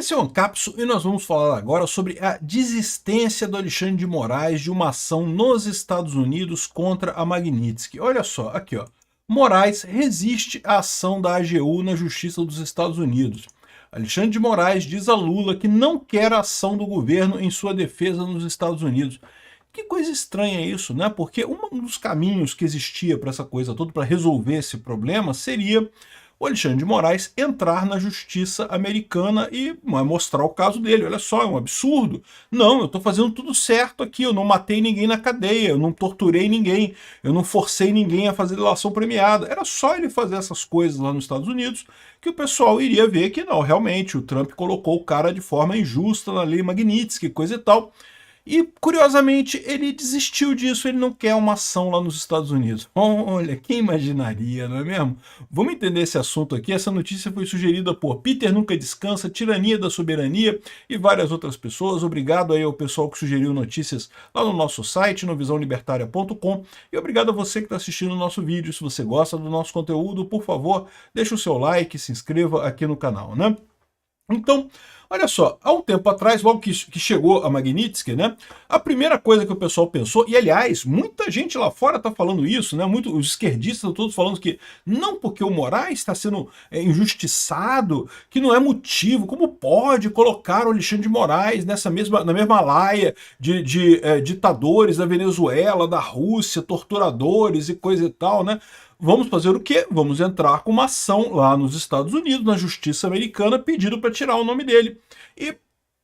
Esse é o Ancapso e nós vamos falar agora sobre a desistência do Alexandre de Moraes de uma ação nos Estados Unidos contra a Magnitsky. Olha só, aqui ó, Moraes resiste à ação da AGU na Justiça dos Estados Unidos. Alexandre de Moraes diz a Lula que não quer a ação do governo em sua defesa nos Estados Unidos. Que coisa estranha isso, né? Porque um dos caminhos que existia para essa coisa toda, para resolver esse problema, seria o Alexandre de Moraes entrar na justiça americana e mostrar o caso dele. Olha só, é um absurdo. Não, eu estou fazendo tudo certo aqui, eu não matei ninguém na cadeia, eu não torturei ninguém, eu não forcei ninguém a fazer delação premiada. Era só ele fazer essas coisas lá nos Estados Unidos que o pessoal iria ver que não, realmente, o Trump colocou o cara de forma injusta na lei Magnitsky, coisa e tal. E, curiosamente, ele desistiu disso, ele não quer uma ação lá nos Estados Unidos. Olha, quem imaginaria, não é mesmo? Vamos entender esse assunto aqui. Essa notícia foi sugerida por Peter Nunca Descansa, Tirania da Soberania e várias outras pessoas. Obrigado aí ao pessoal que sugeriu notícias lá no nosso site, no visãolibertaria.com. E obrigado a você que está assistindo o nosso vídeo. Se você gosta do nosso conteúdo, por favor, deixe o seu like, se inscreva aqui no canal, né? Então, olha só, há um tempo atrás, logo que chegou a Magnitsky, né, a primeira coisa que o pessoal pensou, e aliás, muita gente lá fora está falando isso, né, os esquerdistas estão todos falando que não porque o Moraes está sendo injustiçado, que não é motivo, como pode colocar o Alexandre de Moraes na mesma laia de ditadores da Venezuela, da Rússia, torturadores e coisa e tal, né? Vamos fazer o quê? Vamos entrar com uma ação lá nos Estados Unidos, na justiça americana, pedindo para tirar o nome dele. E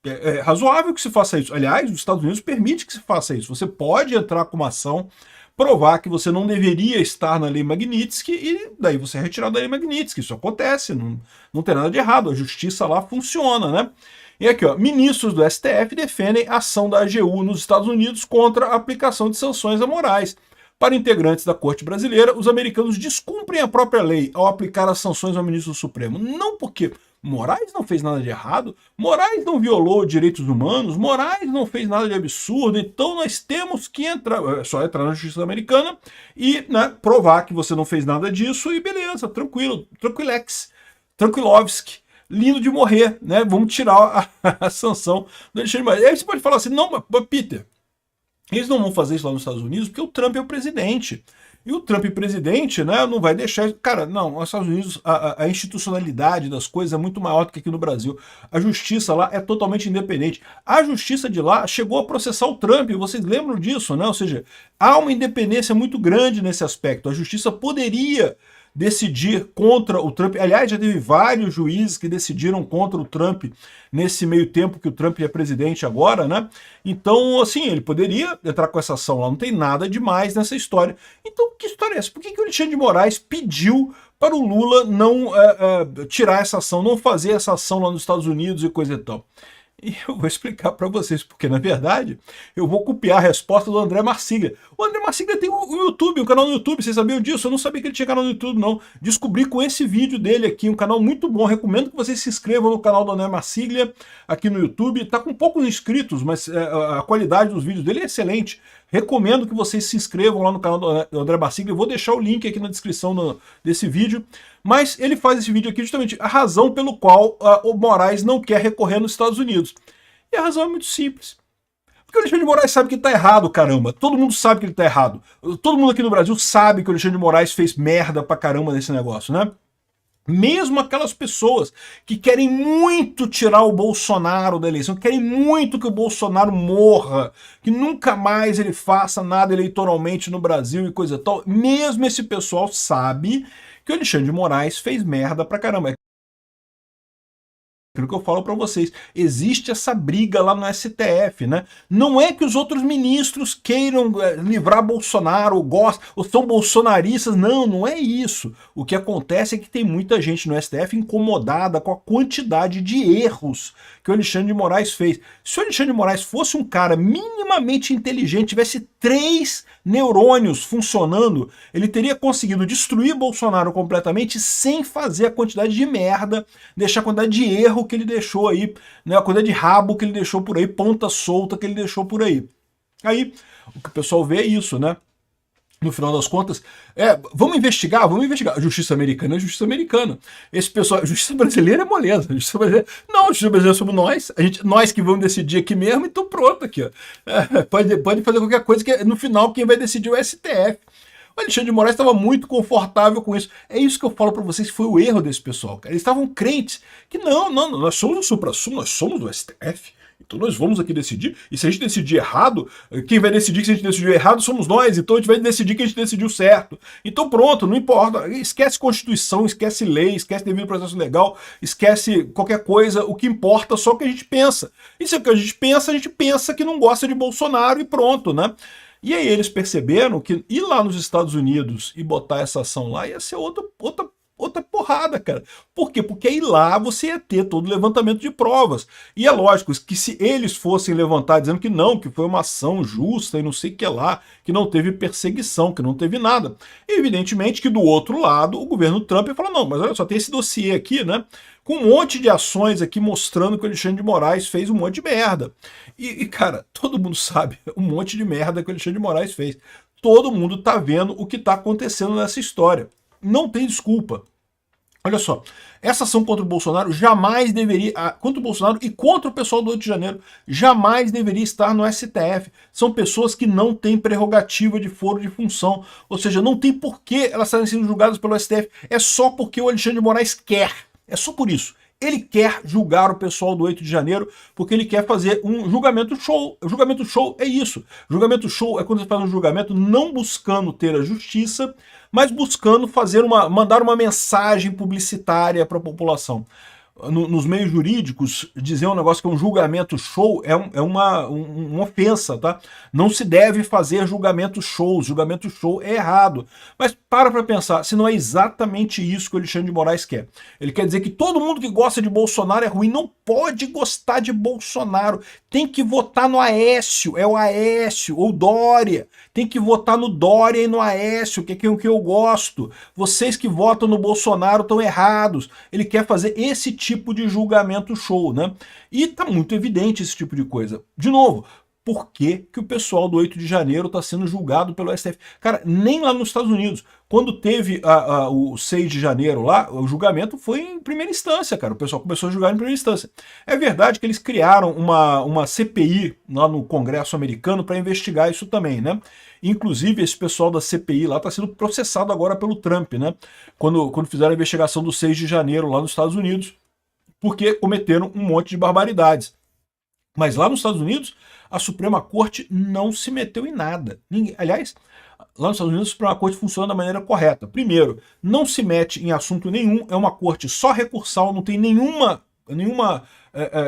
é razoável que se faça isso. Aliás, os Estados Unidos permite que se faça isso. Você pode entrar com uma ação, provar que você não deveria estar na lei Magnitsky e daí você é retirado da lei Magnitsky. Isso acontece, não tem nada de errado. A justiça lá funciona, né? E aqui, ó, ministros do STF defendem a ação da AGU nos Estados Unidos contra a aplicação de sanções a Moraes. Para integrantes da Corte Brasileira, os americanos descumprem a própria lei ao aplicar as sanções ao ministro do Supremo. Não porque Moraes não fez nada de errado, Moraes não violou direitos humanos, Moraes não fez nada de absurdo, então nós temos que só entrar na justiça americana e, né, provar que você não fez nada disso e beleza, tranquilo, tranquilex, tranquilovski. Lindo de morrer, né? Vamos tirar a sanção do Alexandre de Moraes. Aí você pode falar assim, não, mas Peter, eles não vão fazer isso lá nos Estados Unidos porque o Trump é o presidente. E o Trump presidente, né, não vai deixar... Cara, não, nos Estados Unidos a institucionalidade das coisas é muito maior do que aqui no Brasil. A justiça lá é totalmente independente. A justiça de lá chegou a processar o Trump, vocês lembram disso, né? Ou seja, há uma independência muito grande nesse aspecto. A justiça poderia decidir contra o Trump. Aliás, já teve vários juízes que decidiram contra o Trump nesse meio tempo que o Trump é presidente agora, né? Então, assim, ele poderia entrar com essa ação lá, não tem nada demais nessa história. Então, que história é essa? Por que o Alexandre de Moraes pediu para o Lula não tirar essa ação, não fazer essa ação lá nos Estados Unidos e coisa e tal? E eu vou explicar para vocês, porque na verdade eu vou copiar a resposta do André Marsiglia. O André Marsiglia tem um YouTube, um canal no YouTube, vocês sabiam disso? Eu não sabia que ele tinha canal no YouTube, não. Descobri com esse vídeo dele aqui, um canal muito bom. Recomendo que vocês se inscrevam no canal do André Marsiglia aqui no YouTube. Tá com poucos inscritos, mas a qualidade dos vídeos dele é excelente. Recomendo que vocês se inscrevam lá no canal do André Marsiglia. Eu vou deixar o link aqui na descrição desse vídeo. Mas ele faz esse vídeo aqui justamente a razão pelo qual o Moraes não quer recorrer nos Estados Unidos. E a razão é muito simples. Porque o Alexandre de Moraes sabe que está errado, caramba. Todo mundo sabe que ele está errado. Todo mundo aqui no Brasil sabe que o Alexandre de Moraes fez merda pra caramba nesse negócio, né? Mesmo aquelas pessoas que querem muito tirar o Bolsonaro da eleição, que querem muito que o Bolsonaro morra, que nunca mais ele faça nada eleitoralmente no Brasil e coisa tal, mesmo esse pessoal sabe que o Alexandre de Moraes fez merda pra caramba. Aquilo que eu falo para vocês, existe essa briga lá no STF, né? Não é que os outros ministros queiram livrar Bolsonaro, ou são bolsonaristas, não é isso. O que acontece é que tem muita gente no STF incomodada com a quantidade de erros que o Alexandre de Moraes fez. Se o Alexandre de Moraes fosse um cara minimamente inteligente, tivesse 3 neurônios funcionando, ele teria conseguido destruir Bolsonaro completamente sem fazer a quantidade de merda, deixar a quantidade de erro que ele deixou aí, né, a quantidade de rabo que ele deixou por aí, ponta solta que ele deixou por aí. Aí, o que o pessoal vê é isso, né? no final das contas, vamos investigar, vamos investigar. A justiça americana é a justiça americana. Esse pessoal, a justiça brasileira é moleza. A justiça brasileira, não, a justiça brasileira somos nós. Nós que vamos decidir aqui mesmo, então pronto aqui. Ó. Pode fazer qualquer coisa, que no final quem vai decidir é o STF. O Alexandre de Moraes estava muito confortável com isso. É isso que eu falo para vocês, que foi o erro desse pessoal, cara. Eles estavam crentes que não, nós somos o supra-sumo, nós somos o STF. Então nós vamos aqui decidir, e se a gente decidir errado, quem vai decidir que se a gente decidiu errado somos nós, então a gente vai decidir que a gente decidiu certo. Então pronto, não importa, esquece Constituição, esquece lei, esquece devido processo legal, esquece qualquer coisa, o que importa é só o que a gente pensa. E se é o que a gente pensa que não gosta de Bolsonaro e pronto, né? E aí eles perceberam que ir lá nos Estados Unidos e botar essa ação lá ia ser outra porrada, cara. Por quê? Porque aí lá você ia ter todo o levantamento de provas. E é lógico que se eles fossem levantar dizendo que não, que foi uma ação justa e não sei o que lá, que não teve perseguição, que não teve nada. Evidentemente que do outro lado o governo Trump ia falar, não, mas olha só, tem esse dossiê aqui, né? Com um monte de ações aqui mostrando que o Alexandre de Moraes fez um monte de merda. Cara, todo mundo sabe um monte de merda que o Alexandre de Moraes fez. Todo mundo tá vendo o que tá acontecendo nessa história. Não tem desculpa. Olha só, essa ação contra o Bolsonaro jamais deveria, contra o Bolsonaro e contra o pessoal do 8 de janeiro, jamais deveria estar no STF. São pessoas que não têm prerrogativa de foro de função, ou seja, não tem porquê elas estarem sendo julgadas pelo STF, é só porque o Alexandre de Moraes quer, é só por isso. Ele quer julgar o pessoal do 8 de janeiro porque ele quer fazer um julgamento show. O julgamento show é isso. O julgamento show é quando você faz um julgamento não buscando ter a justiça, mas buscando mandar uma mensagem publicitária para a população. Nos meios jurídicos, dizer um negócio que é um julgamento show é uma ofensa, tá? Não se deve fazer julgamento show. Julgamento show é errado. Mas para pensar, se não é exatamente isso que o Alexandre de Moraes quer. Ele quer dizer que todo mundo que gosta de Bolsonaro é ruim, não pode gostar de Bolsonaro. Tem que votar no Aécio, é o Aécio, ou Dória. Tem que votar no Dória e no Aécio, que é o que eu gosto. Vocês que votam no Bolsonaro estão errados. Ele quer fazer esse tipo de julgamento show, né? E tá muito evidente esse tipo de coisa. De novo, por que o pessoal do 8 de janeiro está sendo julgado pelo STF? Cara, nem lá nos Estados Unidos. Quando teve o 6 de janeiro lá, o julgamento foi em primeira instância, cara. O pessoal começou a julgar em primeira instância. É verdade que eles criaram uma CPI lá no Congresso americano para investigar isso também, né? Inclusive, esse pessoal da CPI lá está sendo processado agora pelo Trump, né? Quando fizeram a investigação do 6 de janeiro lá nos Estados Unidos, porque cometeram um monte de barbaridades. Mas lá nos Estados Unidos, a Suprema Corte não se meteu em nada. Aliás, lá nos Estados Unidos a Suprema Corte funciona da maneira correta. Primeiro, não se mete em assunto nenhum, é uma corte só recursal, não tem nenhuma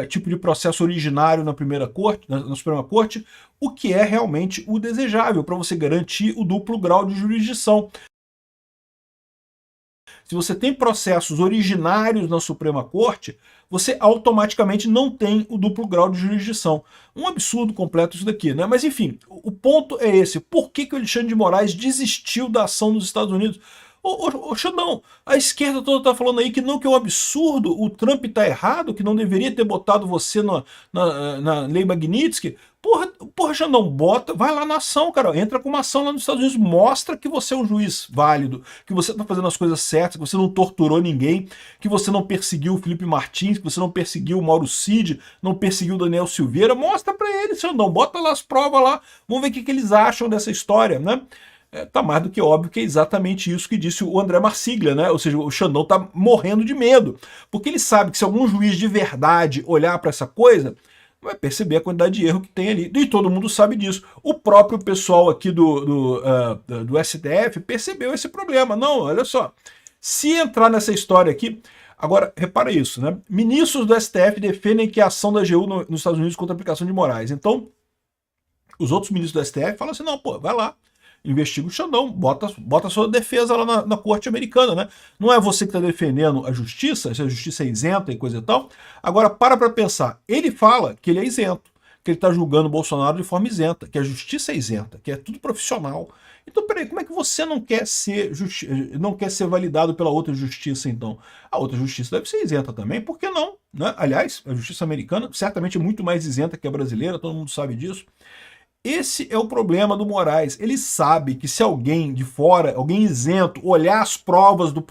tipo de processo originário na primeira corte, na Suprema Corte, o que é realmente o desejável para você garantir o duplo grau de jurisdição. Se você tem processos originários na Suprema Corte, você automaticamente não tem o duplo grau de jurisdição. Um absurdo completo isso daqui, né? Mas enfim, o ponto é esse. Por que o Alexandre de Moraes desistiu da ação nos Estados Unidos? Ô Xandão, a esquerda toda tá falando aí que não, que é um absurdo, o Trump tá errado, que não deveria ter botado você na lei Magnitsky. Porra, Xandão, vai lá na ação, cara, entra com uma ação lá nos Estados Unidos, mostra que você é um juiz válido, que você tá fazendo as coisas certas, que você não torturou ninguém, que você não perseguiu o Felipe Martins, que você não perseguiu o Mauro Cid, não perseguiu o Daniel Silveira, mostra pra eles, Xandão, bota lá as provas lá, vamos ver o que eles acham dessa história, né? Tá mais do que óbvio que é exatamente isso que disse o André Marsiglia, né? Ou seja, o Xandão tá morrendo de medo, porque ele sabe que se algum juiz de verdade olhar para essa coisa, vai perceber a quantidade de erro que tem ali. E todo mundo sabe disso. O próprio pessoal aqui do STF percebeu esse problema. Não, olha só, se entrar nessa história aqui... Agora, repara isso, né? Ministros do STF defendem que a ação da AGU nos Estados Unidos contra a aplicação de Moraes. Então, os outros ministros do STF falam assim, não, pô, vai lá, investiga o Xandão, bota a sua defesa lá na corte americana, né? Não é você que está defendendo a justiça, se a justiça é isenta e coisa e tal. Agora, para pensar, ele fala que ele é isento, que ele está julgando o Bolsonaro de forma isenta, que a justiça é isenta, que é tudo profissional. Então, peraí, como é que você não quer ser validado pela outra justiça, então? A outra justiça deve ser isenta também, por que não? Né? Aliás, a justiça americana certamente é muito mais isenta que a brasileira, todo mundo sabe disso. Esse é o problema do Moraes. Ele sabe que se alguém de fora, alguém isento, olhar as provas do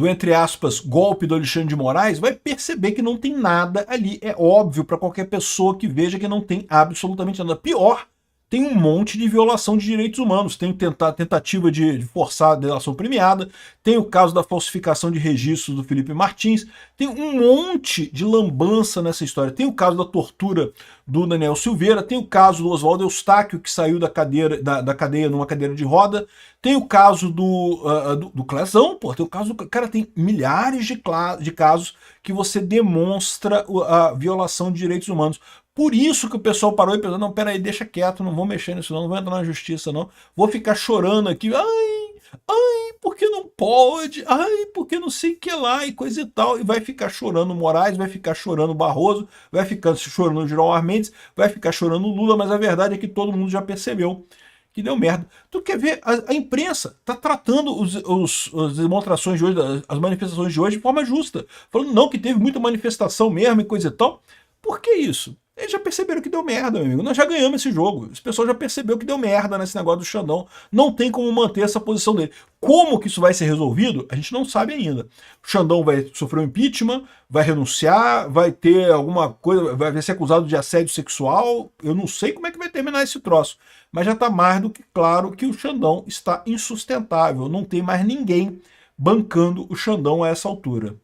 entre aspas, golpe do Alexandre de Moraes, vai perceber que não tem nada ali. É óbvio para qualquer pessoa que veja que não tem absolutamente nada. Pior, tem um monte de violação de direitos humanos. Tem tentativa de forçar a delação premiada, tem o caso da falsificação de registros do Felipe Martins, tem um monte de lambança nessa história. Tem o caso da tortura do Daniel Silveira, tem o caso do Oswaldo Eustáquio, que saiu da cadeia numa cadeira de roda, tem o caso do Clezão, pô, tem o caso do... Cara, tem milhares de casos que você demonstra a violação de direitos humanos. Por isso que o pessoal parou e pensou, não, peraí, deixa quieto, não vou mexer nisso não vou entrar na justiça não, vou ficar chorando aqui, ai, porque não pode, ai, porque não sei o que lá, e coisa e tal, e vai ficar chorando Moraes, vai ficar chorando Barroso, vai ficar chorando Gilmar Mendes, vai ficar chorando Lula, mas a verdade é que todo mundo já percebeu que deu merda. Tu quer ver, a imprensa tá tratando as demonstrações de hoje, as manifestações de hoje de forma justa, falando não, que teve muita manifestação mesmo e coisa e tal. Por que isso? Eles já perceberam que deu merda, meu amigo. Nós já ganhamos esse jogo. Esse pessoal já percebeu que deu merda nesse negócio do Xandão. Não tem como manter essa posição dele. Como que isso vai ser resolvido? A gente não sabe ainda. O Xandão vai sofrer um impeachment, vai renunciar, vai ter alguma coisa, vai ser acusado de assédio sexual. Eu não sei como é que vai terminar esse troço. Mas já está mais do que claro que o Xandão está insustentável. Não tem mais ninguém bancando o Xandão a essa altura.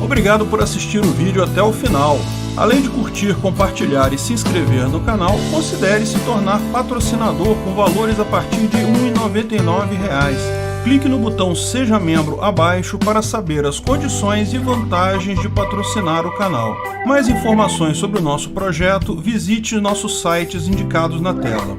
Obrigado por assistir o vídeo até o final. Além de curtir, compartilhar e se inscrever no canal, considere se tornar patrocinador com valores a partir de R$ 1,99. Clique no botão Seja Membro abaixo para saber as condições e vantagens de patrocinar o canal. Mais informações sobre o nosso projeto, visite nossos sites indicados na tela.